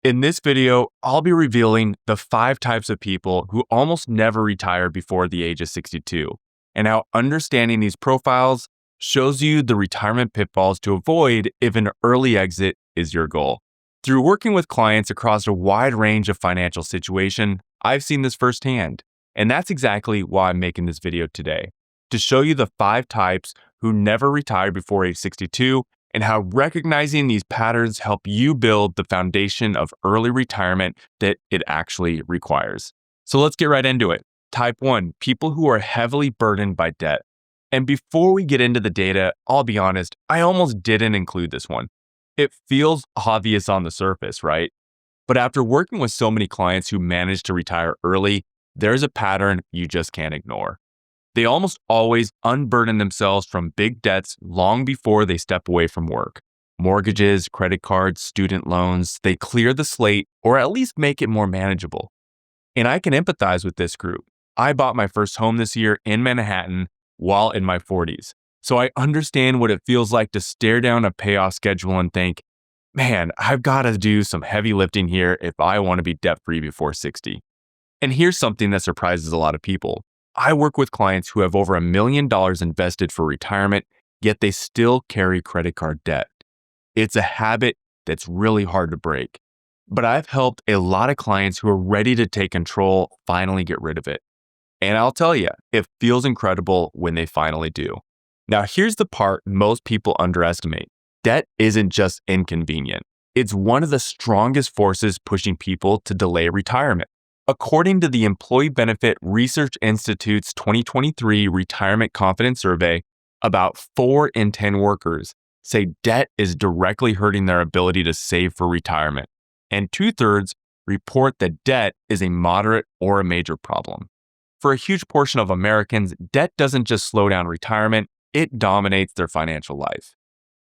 In this video, I'll be revealing the 5 types of people who almost never retire before the age of 62, and how understanding these profiles shows you the retirement pitfalls to avoid if an early exit is your goal. Through working with clients across a wide range of financial situations, I've seen this firsthand, and that's exactly why I'm making this video today, to show you the 5 types who never retire before age 62 and how recognizing these patterns help you build the foundation of early retirement that it actually requires. So let's get right into it. Type 1, people who are heavily burdened by debt. And before we get into the data, I'll be honest, I almost didn't include this one. It feels obvious on the surface, right? But after working with so many clients who managed to retire early, there's a pattern you just can't ignore. They almost always unburden themselves from big debts long before they step away from work. Mortgages, credit cards, student loans, they clear the slate or at least make it more manageable. And I can empathize with this group. I bought my first home this year in Manhattan while in my 40s. So I understand what it feels like to stare down a payoff schedule and think, man, I've got to do some heavy lifting here if I want to be debt-free before 60. And here's something that surprises a lot of people. I work with clients who have over $1 million invested for retirement, yet they still carry credit card debt. It's a habit that's really hard to break. But I've helped a lot of clients who are ready to take control finally get rid of it. And I'll tell you, it feels incredible when they finally do. Now, here's the part most people underestimate. Debt isn't just inconvenient. It's one of the strongest forces pushing people to delay retirement. According to the Employee Benefit Research Institute's 2023 Retirement Confidence Survey, about 4 in 10 workers say debt is directly hurting their ability to save for retirement, and 2/3 report that debt is a moderate or a major problem. For a huge portion of Americans, debt doesn't just slow down retirement, it dominates their financial life.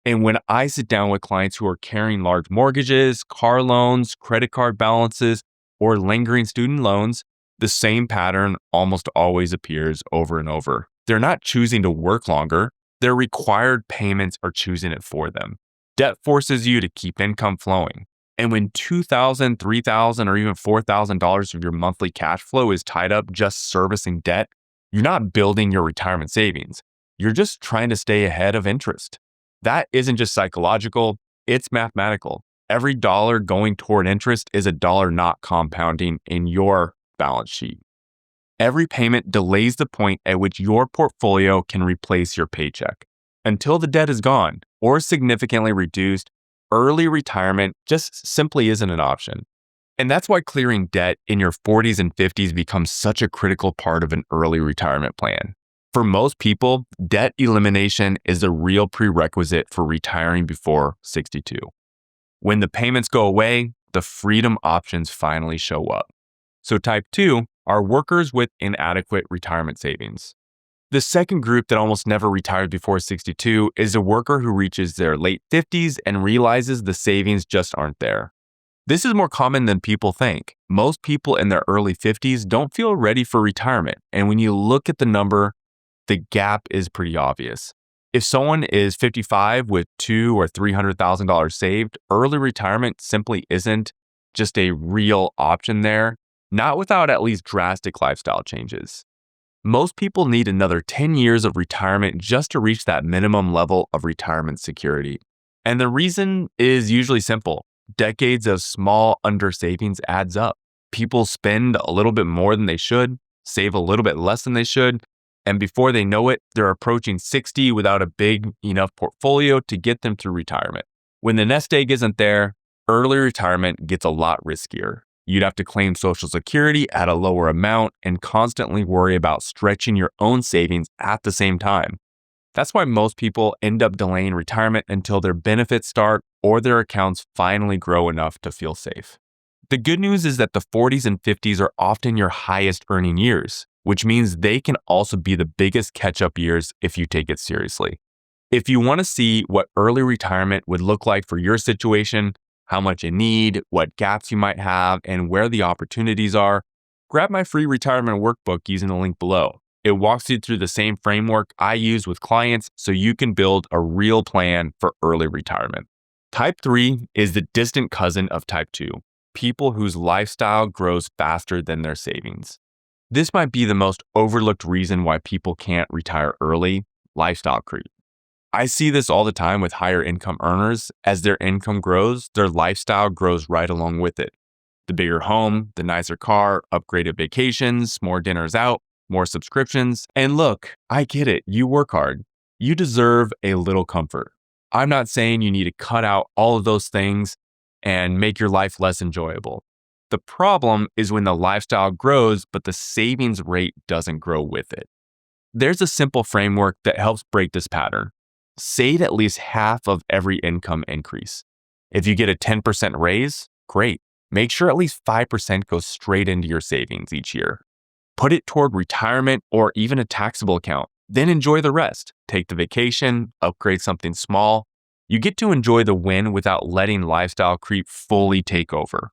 And when I sit down with clients who are carrying large mortgages, car loans, credit card balances, or lingering student loans, the same pattern almost always appears over and over. They're not choosing to work longer, their required payments are choosing it for them. Debt forces you to keep income flowing. And when $2,000, $3,000, or even $4,000 of your monthly cash flow is tied up just servicing debt, you're not building your retirement savings. You're just trying to stay ahead of interest. That isn't just psychological, it's mathematical. Every dollar going toward interest is a dollar not compounding in your balance sheet. Every payment delays the point at which your portfolio can replace your paycheck. Until the debt is gone or significantly reduced, early retirement just simply isn't an option. And that's why clearing debt in your 40s and 50s becomes such a critical part of an early retirement plan. For most people, debt elimination is a real prerequisite for retiring before 62. When the payments go away, the freedom options finally show up. So type 2 are workers with inadequate retirement savings. The second group that almost never retires before 62 is a worker who reaches their late 50s and realizes the savings just aren't there. This is more common than people think. Most people in their early 50s don't feel ready for retirement, and when you look at the number, the gap is pretty obvious. If someone is 55 with $200,000 or $300,000 saved, early retirement simply isn't just a real option there, not without at least drastic lifestyle changes. Most people need another 10 years of retirement just to reach that minimum level of retirement security. And the reason is usually simple. Decades of small under-savings adds up. People spend a little bit more than they should, save a little bit less than they should, and before they know it, they're approaching 60 without a big enough portfolio to get them through retirement. When the nest egg isn't there, early retirement gets a lot riskier. You'd have to claim Social Security at a lower amount and constantly worry about stretching your own savings at the same time. That's why most people end up delaying retirement until their benefits start or their accounts finally grow enough to feel safe. The good news is that the 40s and 50s are often your highest earning years, which means they can also be the biggest catch-up years if you take it seriously. If you want to see what early retirement would look like for your situation, how much you need, what gaps you might have, and where the opportunities are, grab my free retirement workbook using the link below. It walks you through the same framework I use with clients so you can build a real plan for early retirement. Type 3 is the distant cousin of Type 2. people whose lifestyle grows faster than their savings. This might be the most overlooked reason why people can't retire early: lifestyle creep. I see this all the time with higher income earners. As their income grows, their lifestyle grows right along with it. The bigger home, the nicer car, upgraded vacations, more dinners out, more subscriptions. And look, I get it. You work hard. You deserve a little comfort. I'm not saying you need to cut out all of those things and make your life less enjoyable. The problem is when the lifestyle grows, but the savings rate doesn't grow with it. There's a simple framework that helps break this pattern. Save at least half of every income increase. If you get a 10% raise, great. Make sure at least 5% goes straight into your savings each year. Put it toward retirement or even a taxable account. Then enjoy the rest. Take the vacation, upgrade something small. You get to enjoy the win without letting lifestyle creep fully take over.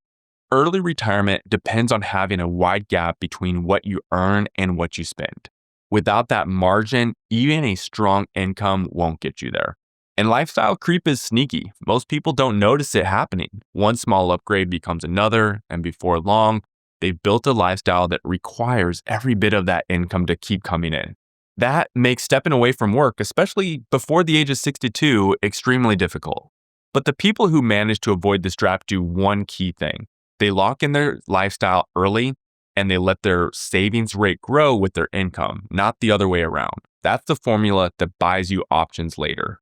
Early retirement depends on having a wide gap between what you earn and what you spend. Without that margin, even a strong income won't get you there. And lifestyle creep is sneaky. Most people don't notice it happening. One small upgrade becomes another, and before long, they've built a lifestyle that requires every bit of that income to keep coming in. That makes stepping away from work, especially before the age of 62, extremely difficult. But the people who manage to avoid this trap do one key thing. They lock in their lifestyle early, and they let their savings rate grow with their income, not the other way around. That's the formula that buys you options later.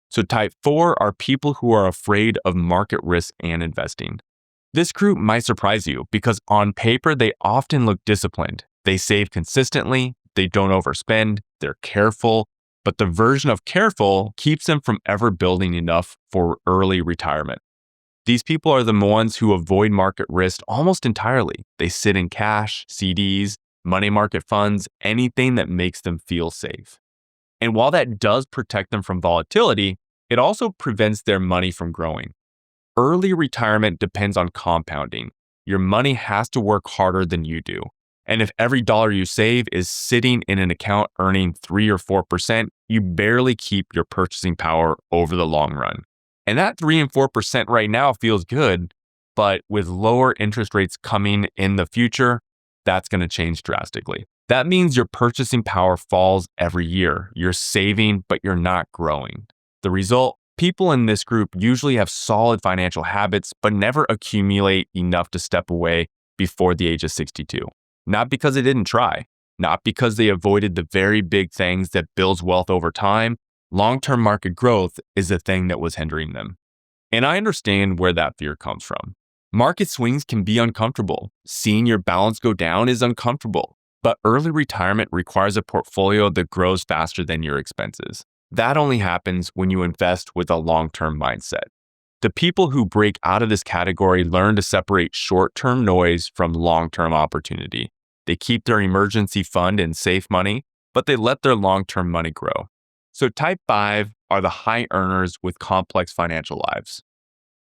So type 4 are people who are afraid of market risk and investing. This group might surprise you because on paper, they often look disciplined. They save consistently, they don't overspend, they're careful, but the version of careful keeps them from ever building enough for early retirement. These people are the ones who avoid market risk almost entirely. They sit in cash, CDs, money market funds, anything that makes them feel safe. And while that does protect them from volatility, it also prevents their money from growing. Early retirement depends on compounding. Your money has to work harder than you do. And if every dollar you save is sitting in an account earning 3 or 4%, you barely keep your purchasing power over the long run. And that 3 and 4% right now feels good, but with lower interest rates coming in the future, that's going to change drastically. That means your purchasing power falls every year. You're saving, but you're not growing. The result, people in this group usually have solid financial habits, but never accumulate enough to step away before the age of 62. Not because they didn't try, not because they avoided the very big things that builds wealth over time. Long-term market growth is the thing that was hindering them. And I understand where that fear comes from. Market swings can be uncomfortable. Seeing your balance go down is uncomfortable. But early retirement requires a portfolio that grows faster than your expenses. That only happens when you invest with a long-term mindset. The people who break out of this category learn to separate short-term noise from long-term opportunity. They keep their emergency fund and safe money, but they let their long-term money grow. So type 5 are the high earners with complex financial lives.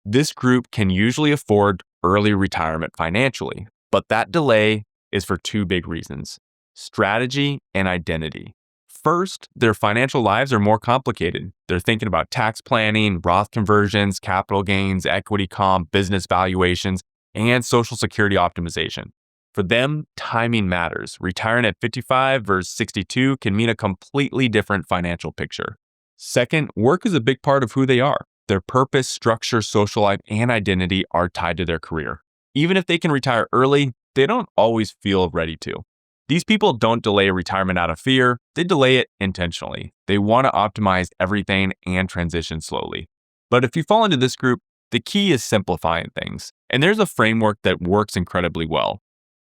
This group can usually afford early retirement financially, but that delay is for 2 big reasons: strategy and identity. First, their financial lives are more complicated. They're thinking about tax planning, Roth conversions, capital gains, equity comp, business valuations, and Social Security optimization. For them, timing matters. Retiring at 55 versus 62 can mean a completely different financial picture. Second, work is a big part of who they are. Their purpose, structure, social life, and identity are tied to their career. Even if they can retire early, they don't always feel ready to. These people don't delay retirement out of fear. They delay it intentionally. They want to optimize everything and transition slowly. But if you fall into this group, the key is simplifying things. And there's a framework that works incredibly well.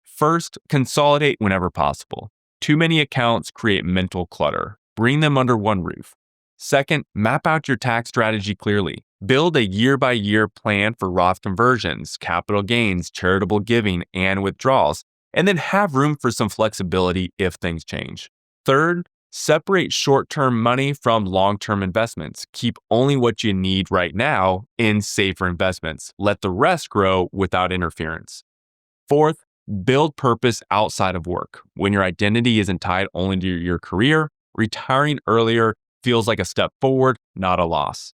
First, consolidate whenever possible. Too many accounts create mental clutter. Bring them under one roof. Second, map out your tax strategy clearly. Build a year-by-year plan for Roth conversions, capital gains, charitable giving, and withdrawals, and then have room for some flexibility if things change. Third, separate short-term money from long-term investments. Keep only what you need right now in safer investments. Let the rest grow without interference. Fourth, build purpose outside of work. When your identity isn't tied only to your career, retiring earlier feels like a step forward, not a loss.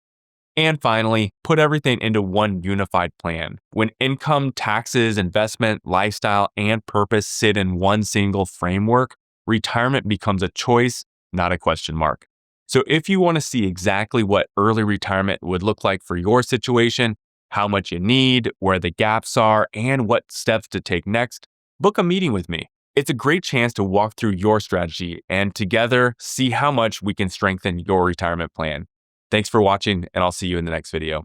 And finally, put everything into one unified plan. When income, taxes, investment, lifestyle, and purpose sit in one single framework, retirement becomes a choice, not a question mark. So if you want to see exactly what early retirement would look like for your situation, how much you need, where the gaps are, and what steps to take next, book a meeting with me. It's a great chance to walk through your strategy and together see how much we can strengthen your retirement plan. Thanks for watching, and I'll see you in the next video.